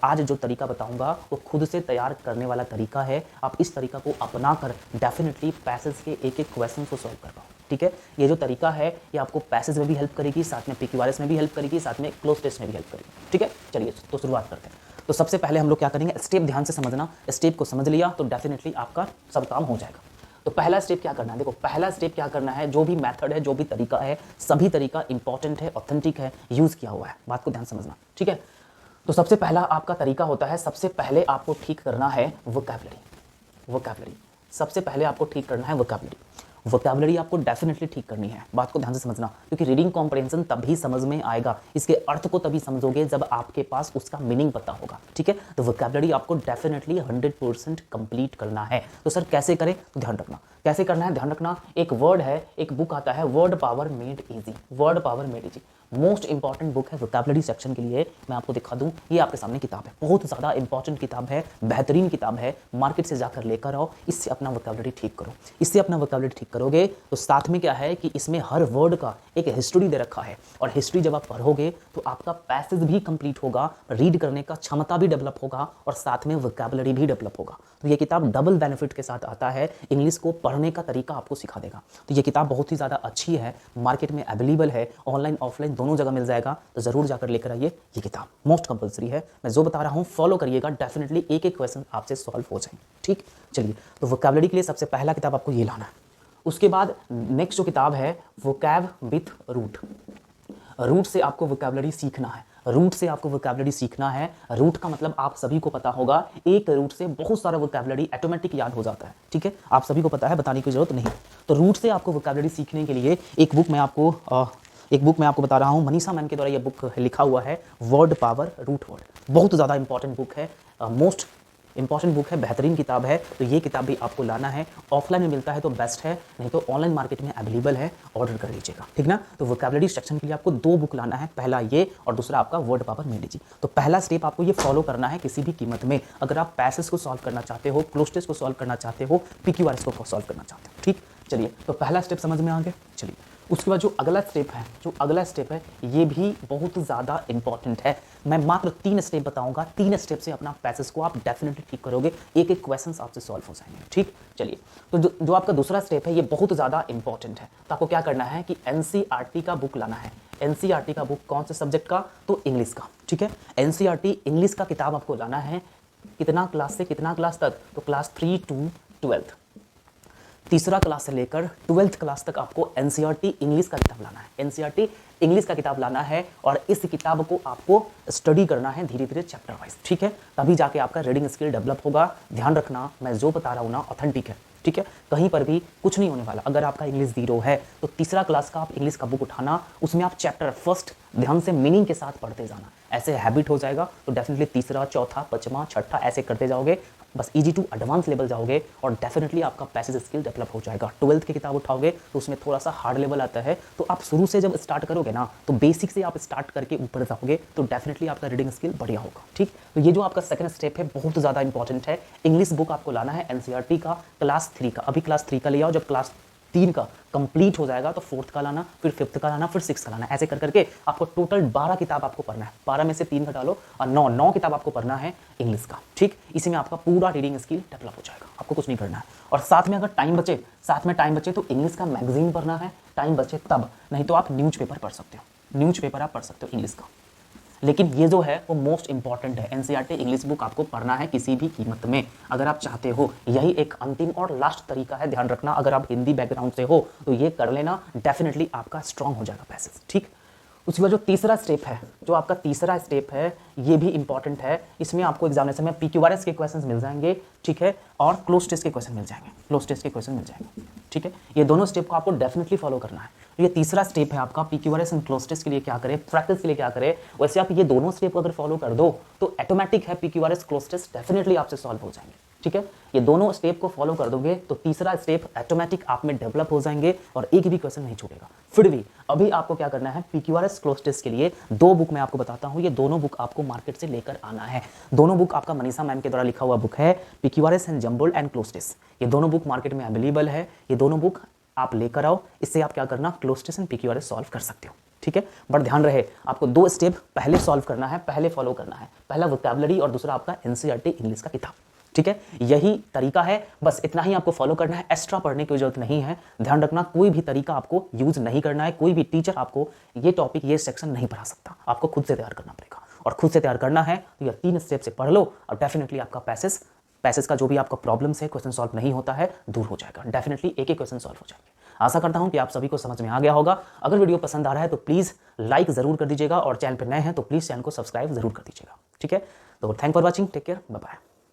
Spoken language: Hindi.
आज जो तरीका बताऊंगा वो खुद से तैयार करने वाला तरीका है। आप इस तरीका को अपना कर डेफिनेटली पैसेज के एक एक क्वेश्चन को सॉल्व कर पाओ। ठीक है, ये जो तरीका है ये आपको पैसेज में भी हेल्प करेगी, साथ में PQRS में भी हेल्प करेगी, साथ में क्लोज टेस्ट में भी हेल्प करेगी। ठीक है, चलिए तो शुरुआत करते हैं। तो सबसे पहले हम लोग क्या करेंगे, स्टेप ध्यान से समझना। स्टेप को समझ लिया तो डेफिनेटली आपका सब काम हो जाएगा। तो पहला स्टेप क्या करना है, देखो पहला स्टेप क्या करना है, जो भी मेथड है, जो भी तरीका है, सभी तरीका इंपॉर्टेंट है, ऑथेंटिक है, यूज किया हुआ है, बात को ध्यान समझना। ठीक है, तो सबसे पहला आपका तरीका होता है, सबसे पहले आपको ठीक करना है वोकैबुलरी। सबसे पहले आपको ठीक करना है वोकैबुलरी आपको डेफिनेटली ठीक करनी है, बात को ध्यान से समझना, क्योंकि रीडिंग कॉम्प्रिहेंशन तभी समझ में आएगा, इसके अर्थ को तभी समझोगे जब आपके पास उसका मीनिंग पता होगा। ठीक है, तो वोकैबुलरी आपको डेफिनेटली 100% कंप्लीट करना है। तो सर कैसे करें, तो ध्यान रखना कैसे करना है, ध्यान रखना। एक वर्ड है, एक बुक आता है, word power made easy, most important book है वोकैबुलरी सेक्शन के लिए। मैं आपको दिखा दूं, ये आपके सामने किताब है, बहुत ज़्यादा इंपॉर्टेंट किताब है, बेहतरीन किताब है, मार्केट से जाकर लेकर आओ, इससे अपना वोकैबुलरी ठीक करो। इससे अपना वोकैबुलरी ठीक करोगे तो साथ में क्या है कि इसमें हर वर्ड का एक हिस्ट्री दे रखा है, और हिस्ट्री जब आप पढ़ोगे तो आपका पैसेज भी कंप्लीट होगा, रीड करने का क्षमता भी डेवलप होगा, और साथ में वोकैबुलरी भी डेवलप होगा। तो ये किताब डबल बेनिफिट के साथ आता है, इंग्लिश को पढ़ने का तरीका आपको सिखा देगा। तो ये किताब बहुत ही ज़्यादा अच्छी है, मार्केट में अवेलेबल है, ऑनलाइन ऑफलाइन दोनों जगह मिल जाएगा, तो ज़रूर जाकर लेकर आइए। ये किताब मोस्ट कंपलसरी है, मैं जो बता रहा हूँ फॉलो करिएगा, डेफिनेटली एक एक क्वेश्चन आपसे सॉल्व हो जाएंगे। ठीक, चलिए तो वोकैबुलरी के लिए सबसे पहला किताब आपको ये लाना है। उसके बाद नेक्स्ट जो किताब है वोकैब विथ रूट से आपको वोकैबुलरी सीखना है। रूट का मतलब आप सभी को पता होगा, एक रूट से बहुत सारा वोकैबुलरी ऑटोमेटिक याद हो जाता है। ठीक है, आप सभी को पता है, बताने की जरूरत नहीं। तो रूट से आपको वोकैबुलरी सीखने के लिए एक बुक मैं आपको बता रहा हूँ, मनीषा मैम के द्वारा ये बुक लिखा हुआ है, वर्ड पावर रूट वर्ड। बहुत ज़्यादा इंपॉर्टेंट बुक है, मोस्ट इंपॉर्टेंट बुक है, बेहतरीन किताब है। तो ये किताब भी आपको लाना है, ऑफलाइन में मिलता है तो बेस्ट है, नहीं तो ऑनलाइन मार्केट में अवेलेबल है, ऑर्डर कर लीजिएगा। ठीक ना, तो वोकैबुलरी सेक्शन के लिए आपको 2 बुक लाना है, पहला ये और दूसरा आपका वर्ड पावर मेड इजी। तो पहला स्टेप आपको ये फॉलो करना है किसी भी कीमत में, अगर आप पैसेज को सॉल्व करना चाहते हो, क्लोज टेस्ट को सॉल्व करना चाहते हो, PQRS को सॉल्व करना चाहते हो। ठीक, चलिए तो पहला स्टेप समझ में आ गया। चलिए उसके बाद जो अगला स्टेप है ये भी बहुत ज़्यादा इंपॉर्टेंट है। मैं मात्र 3 स्टेप बताऊंगा, 3 स्टेप से अपना पैसेज को आप डेफिनेटली ठीक करोगे, एक एक क्वेश्चंस आपसे सॉल्व हो जाएंगे। ठीक, चलिए तो जो आपका दूसरा स्टेप है ये बहुत ज़्यादा इंपॉर्टेंट है। तो आपको क्या करना है कि NCERT का बुक लाना है। NCERT का बुक कौन से सब्जेक्ट का, तो इंग्लिश का। ठीक है, NCERT इंग्लिश का किताब आपको लाना है। कितना क्लास से कितना क्लास तक, तो क्लास 3 to 12, तीसरा क्लास से लेकर 12th क्लास तक आपको NCERT इंग्लिश का किताब लाना है। NCERT इंग्लिश का किताब लाना है, और इस किताब को आपको स्टडी करना है धीरे धीरे चैप्टर वाइज। ठीक है, तभी जाके आपका रीडिंग स्किल डेवलप होगा। ध्यान रखना, मैं जो बता रहा हूँ ना ऑथेंटिक है। ठीक है, कहीं पर भी कुछ नहीं होने वाला। अगर आपका इंग्लिश 0 है तो तीसरा क्लास का आप इंग्लिश का बुक उठाना, उसमें आप चैप्टर फर्स्ट ध्यान से मीनिंग के साथ पढ़ते जाना, ऐसे हैबिट हो जाएगा। तो डेफिनेटली तीसरा, चौथा, पांचवा, छठा ऐसे करते जाओगे, बस इजी टू एडवांस लेवल जाओगे, और डेफिनेटली आपका पैसेज स्किल डेवलप हो जाएगा। 12th की किताब उठाओगे तो उसमें थोड़ा सा हार्ड लेवल आता है, तो आप शुरू से जब स्टार्ट करोगे ना, तो बेसिक से आप स्टार्ट करके ऊपर जाओगे, तो डेफिनेटली आपका रीडिंग स्किल बढ़िया होगा। ठीक, तो ये जो आपका सेकंड स्टेप है बहुत ज़्यादा इंपॉर्टेंट है। इंग्लिश बुक आपको लाना है NCERT का क्लास 3 का, अभी क्लास 3 का ले आओ, जब क्लास 3 का कंप्लीट हो जाएगा तो 4th का लाना, फिर 5th का लाना, फिर 6th का लाना, ऐसे कर करके आपको टोटल 12 किताब आपको पढ़ना है। 12 में से 3 घटा लो, और 9 किताब आपको पढ़ना है इंग्लिश का। ठीक, इसी में आपका पूरा रीडिंग स्किल डेवलप हो जाएगा, आपको कुछ नहीं करना है। और साथ में अगर टाइम बचे तो इंग्लिश का मैगजीन पढ़ना है, टाइम बचे तब, नहीं तो आप न्यूज़पेपर पढ़ सकते हो इंग्लिश का। लेकिन ये जो है वो मोस्ट इंपॉर्टेंट है, NCERT इंग्लिश बुक आपको पढ़ना है किसी भी कीमत में, अगर आप चाहते हो। यही एक अंतिम और लास्ट तरीका है, ध्यान रखना। अगर आप हिंदी बैकग्राउंड से हो तो ये कर लेना, डेफिनेटली आपका स्ट्रांग हो जाएगा पैसेज। ठीक, उसके बाद जो तीसरा स्टेप है ये भी इंपॉर्टेंट है। इसमें आपको एग्जामिनेशन में PQRS के क्वेश्चंस मिल जाएंगे। ठीक है, और क्लोज टेस्ट के क्वेश्चन मिल जाएंगे। ठीक है, ये दोनों स्टेप को आपको डेफिनेटली फॉलो करना है। ये तीसरा स्टेप है आपका PQRS एंड क्लोज टेस्ट के लिए क्या करें, प्रैक्टिस के लिए क्या करें। वैसे आप ये दोनों स्टेप अगर फॉलो कर दो तो ऑटोमेटिक है, PQRS क्लोज टेस्ट डेफिनेटली आपसे सॉल्व हो जाएंगे। ठीक है, ये दोनों स्टेप को फॉलो कर दोगे तो तीसरा स्टेप ऑटोमेटिक आप में डेवलप हो जाएंगे, और एक भी क्वेश्चन नहीं छूटेगा। फिर भी अभी आपको क्या करना है, PQRS क्लोज टेस्ट के लिए 2 बुक मैं आपको बताता हूँ, ये दोनों बुक आपको मार्केट से लेकर आना है। दोनों बुक आपका मनीषा मैम के द्वारा लिखा हुआ बुक है, PQRS and jumbled and cloze test. ये दोनों बुक मार्केट में अवेलेबल है, ये दोनों बुक आप लेकर आओ। इससे आप क्या करना, cloze test and PQRS solve कर सकते हो। ठीक है। बट ध्यान रहे, आपको 2 स्टेप पहले सॉल्व करना है, पहले फॉलो करना है। पहला वोकैबुलरी और दूसरा आपका एनसीईआरटी इंग्लिश का किताब, ठीक है। यही तरीका है, बस इतना ही आपको फॉलो करना है, एक्स्ट्रा पढ़ने की जरूरत नहीं है। ध्यान रखना, कोई भी तरीका आपको यूज नहीं करना है, कोई भी टीचर आपको ये टॉपिक, ये सेक्शन नहीं पढ़ा सकता, आपको खुद से तैयार करना पड़ेगा। और खुद से तैयार करना है तो ये 3 स्टेप से पढ़ लो और डेफिनेटली आपका पैसेज का जो भी आपका प्रॉब्लम्स है, क्वेश्चन सॉल्व नहीं होता है, दूर हो जाएगा। डेफिनेटली एक क्वेश्चन सॉल्व हो जाएंगे। आशा करता हूं कि आप सभी को समझ में आ गया होगा। अगर वीडियो पसंद आ रहा है तो प्लीज लाइक जरूर कर दीजिएगा और चैनल पर नए हैं तो प्लीज चैनल को सब्सक्राइब जरूर कर दीजिएगा, ठीक है। तो thank for watching, take care, bye bye.